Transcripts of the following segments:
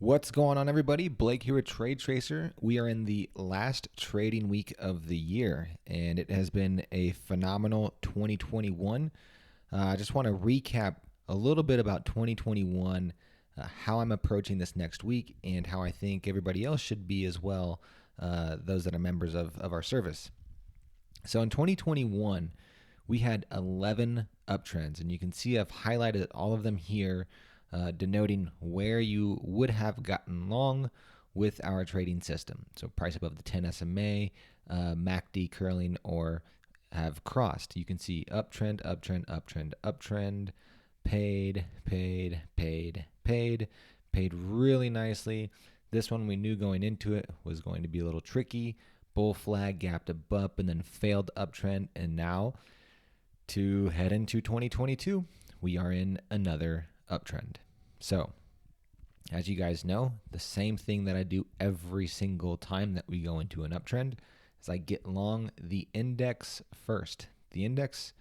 What's going on, everybody? Blake here with Trade Tracer. We are in the last trading week of the year, and it has been a phenomenal 2021. I just want to recap a little bit about 2021, how I'm approaching this next week, and how I think everybody else should be as well, those that are members of our service. So in 2021, we had 11 uptrends, and you can see I've highlighted all of them here, denoting where you would have gotten long with our trading system. So price above the 10 SMA, MACD curling, or have crossed. You can see uptrend, uptrend, uptrend, uptrend, paid, paid, paid, paid, paid really nicely. This one we knew going into it was going to be a little tricky. Bull flag, gapped up, and then failed uptrend. And now to head into 2022, we are in another uptrend. So, as you guys know, the same thing that I do every single time that we go into an uptrend is I get long the index first. The index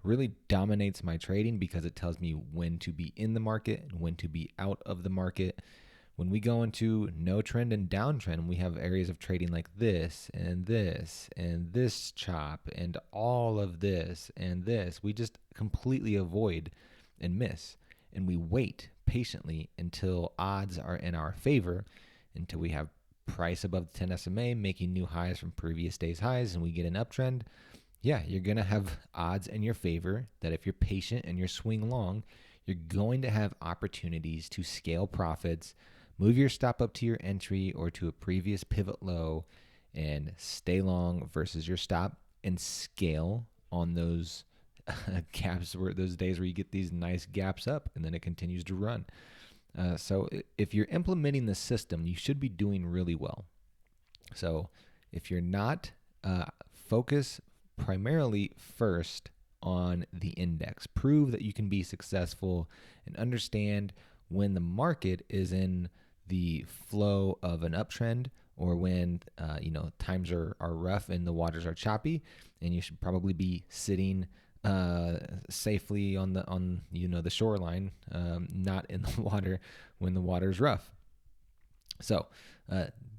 really dominates my trading because it tells me when to be in the market and when to be out of the market. When we go into no trend and downtrend, we have areas of trading like this and this and this chop and all of this and this. We just completely avoid and miss. And we wait patiently until odds are in our favor, until we have price above the 10 SMA making new highs from previous day's highs and we get an uptrend. Yeah, you're going to have odds in your favor that if you're patient and you're swing long, you're going to have opportunities to scale profits, move your stop up to your entry or to a previous pivot low, and stay long versus your stop and scale on those gaps, where those days where you get these nice gaps up and then it continues to run. So if you're implementing the system, you should be doing really well. So if you're not, focus primarily first on the index. Prove that you can be successful and understand when the market is in the flow of an uptrend or when times are rough and the waters are choppy, and you should probably be sitting safely on the shoreline, not in the water when the water's rough. So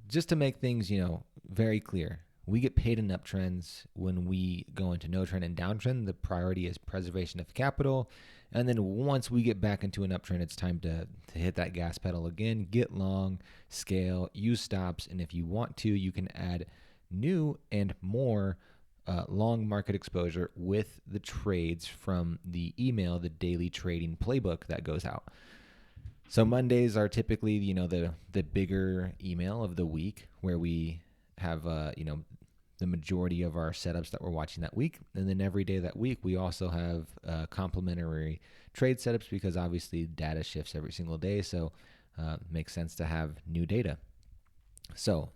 just to make things very clear, we get paid in uptrends. When we go into no trend and downtrend, the priority is preservation of capital. And then once we get back into an uptrend, it's time to hit that gas pedal again, get long, scale, use stops. And if you want to, you can add new and more long market exposure with the trades from the email, the daily trading playbook that goes out. So Mondays are typically, the bigger email of the week where we have, the majority of our setups that we're watching that week. And then every day that week, we also have complementary trade setups because obviously data shifts every single day. So it makes sense to have new data. So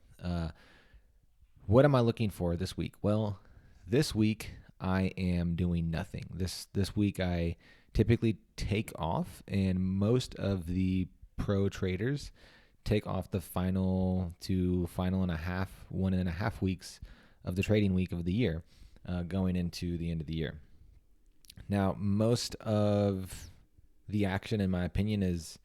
what am I looking for this week? Well, this week I am doing nothing. This week I typically take off, and most of the pro traders take off the final and a half, 1.5 weeks of the trading week of the year, going into the end of the year. Now, most of the action, in my opinion, is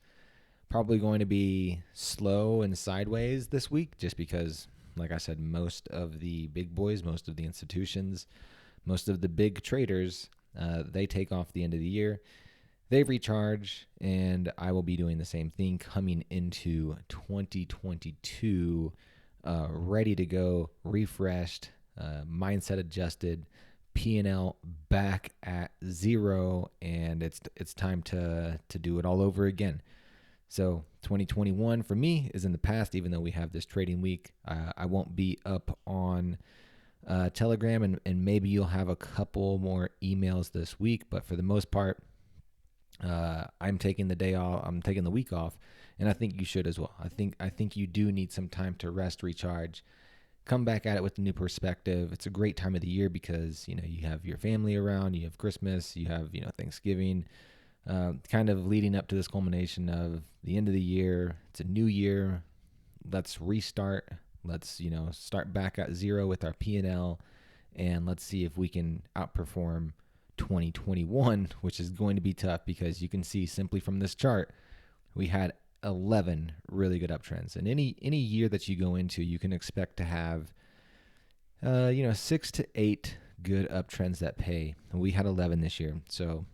probably going to be slow and sideways this week, just because, like I said, most of the big boys, most of the institutions, most of the big traders, they take off the end of the year. They recharge, and I will be doing the same thing coming into 2022, ready to go, refreshed, mindset adjusted, P&L back at zero, and it's time to do it all over again. So 2021 for me is in the past, even though we have this trading week. I won't be up on Telegram, and maybe you'll have a couple more emails this week, but for the most part, I'm taking the day off. I'm taking the week off, and I think you should as well. I think you do need some time to rest, recharge, come back at it with a new perspective. It's a great time of the year because you have your family around, you have Christmas, you have Thanksgiving, kind of leading up to this culmination of the end of the year. It's a new year. Let's restart. Let's start back at zero with our P&L, and let's see if we can outperform 2021, which is going to be tough because you can see simply from this chart, we had 11 really good uptrends. And any year that you go into, you can expect to have 6 to 8 good uptrends that pay. And we had 11 this year, so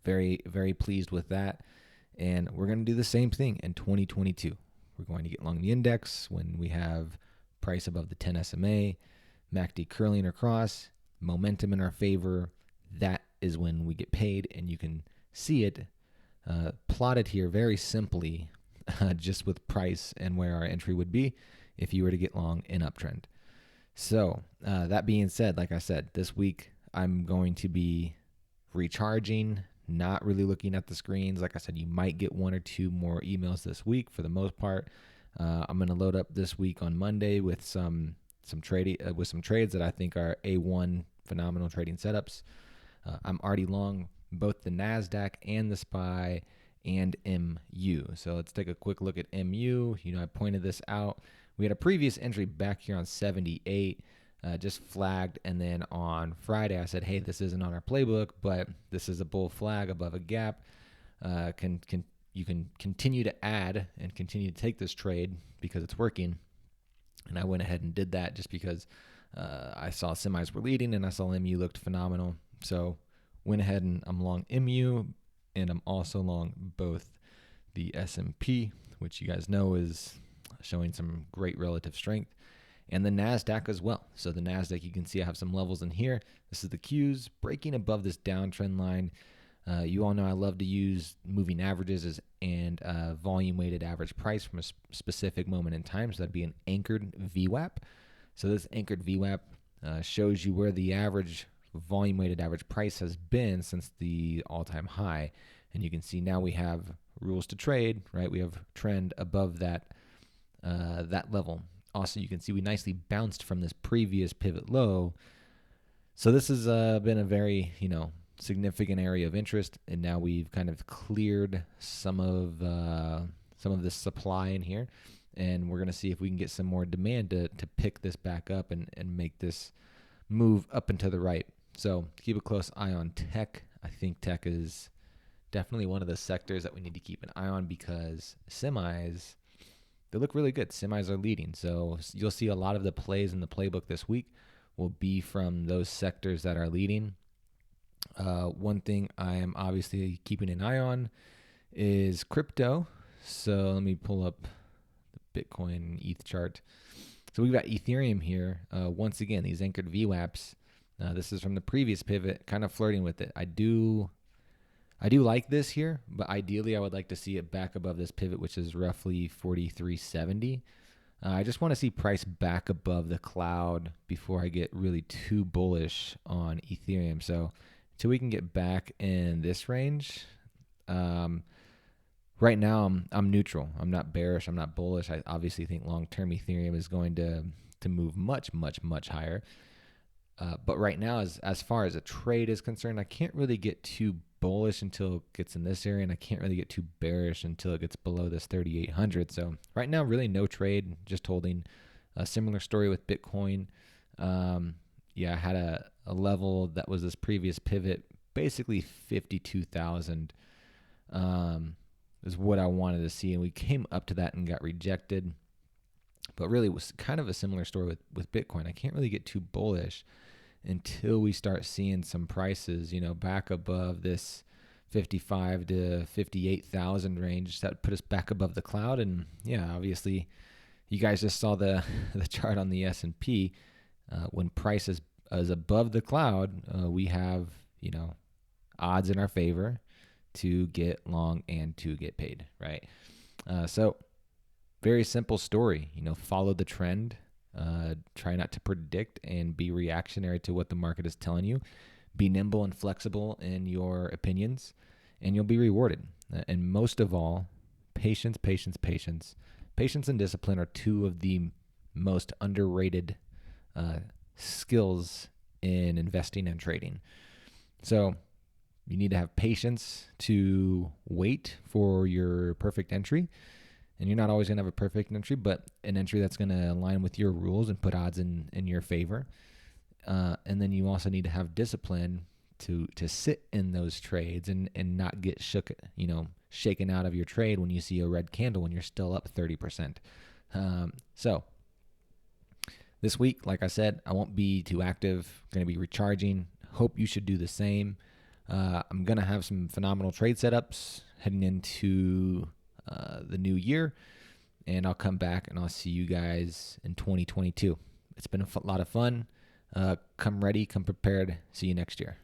very, very pleased with that. And we're going to do the same thing in 2022. We're going to get long the index when we have price above the 10 SMA, MACD curling across, momentum in our favor. That is when we get paid, and you can see it plotted here very simply, just with price and where our entry would be if you were to get long in uptrend. So that being said, like I said, this week I'm going to be recharging, not really looking at the screens. Like I said, you might get 1 or 2 more emails this week. For the most part, I'm going to load up this week on Monday with some trading with some trades that I think are A1 phenomenal trading setups. I'm already long both the NASDAQ and the SPY and MU. So let's take a quick look at MU. I pointed this out. We had a previous entry back here on 78, just flagged. And then on Friday, I said, hey, this isn't on our playbook, but this is a bull flag above a gap. You can continue to add and continue to take this trade because it's working. And I went ahead and did that just because I saw semis were leading and I saw MU looked phenomenal. So went ahead and I'm long MU, and I'm also long both the S&P, which you guys know is showing some great relative strength, and the NASDAQ as well. So the NASDAQ, you can see I have some levels in here. This is the Qs breaking above this downtrend line. You all know I love to use moving averages and volume weighted average price from a specific moment in time. So that'd be an anchored VWAP. So this anchored VWAP shows you where the average volume weighted average price has been since the all-time high. And you can see now we have rules to trade, right? We have trend above that level. Also, you can see we nicely bounced from this previous pivot low. So this has been a very, significant area of interest, and now we've kind of cleared some of this supply in here, and we're going to see if we can get some more demand to pick this back up and make this move up and to the right. So keep a close eye on tech. I think tech is definitely one of the sectors that we need to keep an eye on because semis, they look really good. Semis are leading. So you'll see a lot of the plays in the playbook this week will be from those sectors that are leading. One thing I am obviously keeping an eye on is crypto. So let me pull up the Bitcoin Eth chart. So we've got Ethereum here. Once again, these anchored VWAPs. This is from the previous pivot, kind of flirting with it. I do like this here, but ideally I would like to see it back above this pivot, which is roughly 43.70. I just want to see price back above the cloud before I get really too bullish on Ethereum. So until we can get back in this range, right now I'm neutral. I'm not bearish. I'm not bullish. I obviously think long-term Ethereum is going to move much, much, much higher. But right now, as far as a trade is concerned, I can't really get too bullish until it gets in this area, and I can't really get too bearish until it gets below this 3,800. So right now, really no trade, just holding. A similar story with Bitcoin. I had a level that was this previous pivot, basically 52,000 is what I wanted to see, and we came up to that and got rejected. But really, it was kind of a similar story with Bitcoin. I can't really get too bullish until we start seeing some prices, back above this 55 to 58,000 range. That would put us back above the cloud. And obviously, you guys just saw the chart on the S&P. When price is above the cloud, we have odds in our favor to get long and to get paid, right? So very simple story. Follow the trend. Try not to predict and be reactionary to what the market is telling you. Be nimble and flexible in your opinions, and you'll be rewarded. And most of all, patience, patience, patience. Patience and discipline are two of the most underrated skills in investing and trading. So you need to have patience to wait for your perfect entry. And you're not always going to have a perfect entry, but an entry that's going to align with your rules and put odds in your favor. And then you also need to have discipline to sit in those trades and not get shook, shaken out of your trade when you see a red candle when you're still up 30%. So this week, like I said, I won't be too active. Going to be recharging. Hope you should do the same. I'm going to have some phenomenal trade setups heading into the new year, and I'll come back and I'll see you guys in 2022. It's been a lot of fun. Come ready, come prepared. See you next year.